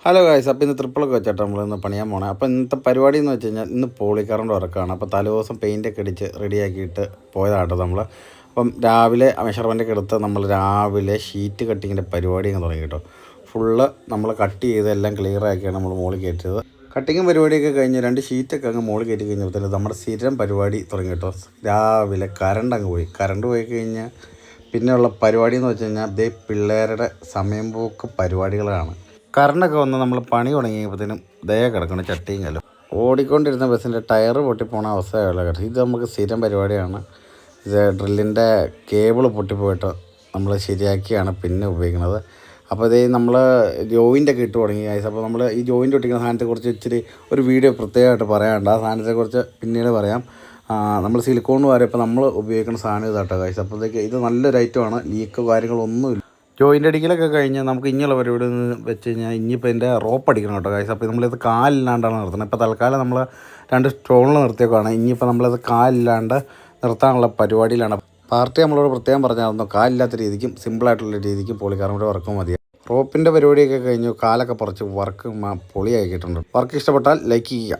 Hello guys, അപ്പോൾ ഇന്ന് ട്രിപ്പിളൊക്കെ വെച്ചിട്ട് നമ്മളിന്ന് പണിയാൻ പോകണം. അപ്പോൾ ഇന്നത്തെ പരിപാടി എന്ന് വെച്ച് കഴിഞ്ഞാൽ ഇന്ന് പോളിക്കാറിൻ്റെ വർക്കാണ്. അപ്പോൾ തലേദിവസം പെയിൻറ്റൊക്കെ അടിച്ച് റെഡിയാക്കിയിട്ട് പോയതാട്ടോ നമ്മൾ. അപ്പം രാവിലെ മെഷർമെൻറ്റൊക്കെ എടുത്ത് നമ്മൾ രാവിലെ ഷീറ്റ് കട്ടിങ്ങിൻ്റെ പരിപാടി അങ്ങ് തുടങ്ങി കേട്ടോ. ഫുള്ള് നമ്മൾ കട്ട് ചെയ്ത് എല്ലാം ക്ലിയർ ആക്കിയാണ് നമ്മൾ മുകളിൽ കയറ്റിയത്. കട്ടിങ്ങും പരിപാടിയൊക്കെ കഴിഞ്ഞ് 2 ഷീറ്റൊക്കെ അങ്ങ് മുകളിൽ കയറ്റി കഴിഞ്ഞപ്പോൾ നമ്മുടെ സ്ഥിരം പരിപാടി തുടങ്ങി കേട്ടോ. രാവിലെ കറണ്ട് അങ്ങ് പോയി. കറണ്ട് പോയി കഴിഞ്ഞാൽ പിന്നെയുള്ള പരിപാടി എന്ന് വെച്ച് കഴിഞ്ഞാൽ അതേ പിള്ളേരുടെ സമയം പോക്ക് പരിപാടികളാണ്. കറണ്ടൊക്കെ വന്ന് നമ്മൾ പണി തുടങ്ങിയപ്പോഴത്തേനും ദയ കിടക്കണം ചട്ടിയും കല്ലും. ഓടിക്കൊണ്ടിരുന്ന ബസ്സിൻ്റെ ടയർ പൊട്ടിപ്പോണ അവസ്ഥയുള്ള കേട്ടോ. ഇത് നമുക്ക് സ്ഥിരം പരിപാടിയാണ്. ഇത് ഡ്രില്ലിൻ്റെ കേബിൾ പൊട്ടിപ്പോയിട്ട് നമ്മൾ ശരിയാക്കിയാണ് പിന്നെ ഉപയോഗിക്കുന്നത്. അപ്പോൾ ഇതേ നമ്മൾ ജോയിൻ്റൊക്കെ ഇട്ട് തുടങ്ങി ഗൈസ്. അപ്പോൾ നമ്മൾ ഈ ജോയിൻ്റ് ഒട്ടിക്കുന്ന സാധനത്തെക്കുറിച്ച് ഇച്ചിരി ഒരു വീഡിയോ പ്രത്യേകമായിട്ട് പറയാനുണ്ട്. ആ സാധനത്തെക്കുറിച്ച് പിന്നീട് പറയാം. നമ്മൾ സിലിക്കോൺ വരെ ഇപ്പോൾ നമ്മൾ ഉപയോഗിക്കുന്ന സാധനം ഇതാട്ടോ ഗൈസ്. അപ്പോഴത്തേക്ക് ഇത് നല്ലൊരു ഐറ്റമാണ്. ലീക്കോ കാര്യങ്ങളൊന്നുമില്ല. ജോയിൻ്റ് അടിക്കലൊക്കെ കഴിഞ്ഞ് നമുക്ക് ഇനിയുള്ള പരിപാടി വെച്ച് കഴിഞ്ഞാൽ ഇനിയിപ്പോൾ ഇതിൻ്റെ റോപ്പ് അടിക്കണം കേട്ടോ ഗൈസ്. അപ്പോൾ നമ്മളിത് കാലില്ലാണ്ടാണ് നിർത്തുന്നത്. ഇപ്പോൾ തൽക്കാലം നമ്മൾ 2 സ്റ്റോണിൽ നിർത്തിയേക്കാണ്. ഇനിയിപ്പോൾ നമ്മളിത് കാലില്ലാണ്ട് നിർത്താനുള്ള പരിപാടിയിലാണ്. പാർട്ടി നമ്മളോട് പ്രത്യേകം പറഞ്ഞായിരുന്നു കാലില്ലാത്ത രീതിക്കും സിമ്പിളായിട്ടുള്ള രീതിക്കും പോളിക്കാർബണേറ്റ് വർക്ക് മതി. റോപ്പിൻ്റെ പരിപാടിയൊക്കെ കഴിഞ്ഞു. കാലൊക്കെ പറിച്ച് വർക്ക് പൊളിയാക്കിയിട്ടുണ്ട്. വർക്ക് ഇഷ്ടപ്പെട്ടാൽ ലൈക്ക് ചെയ്യുക.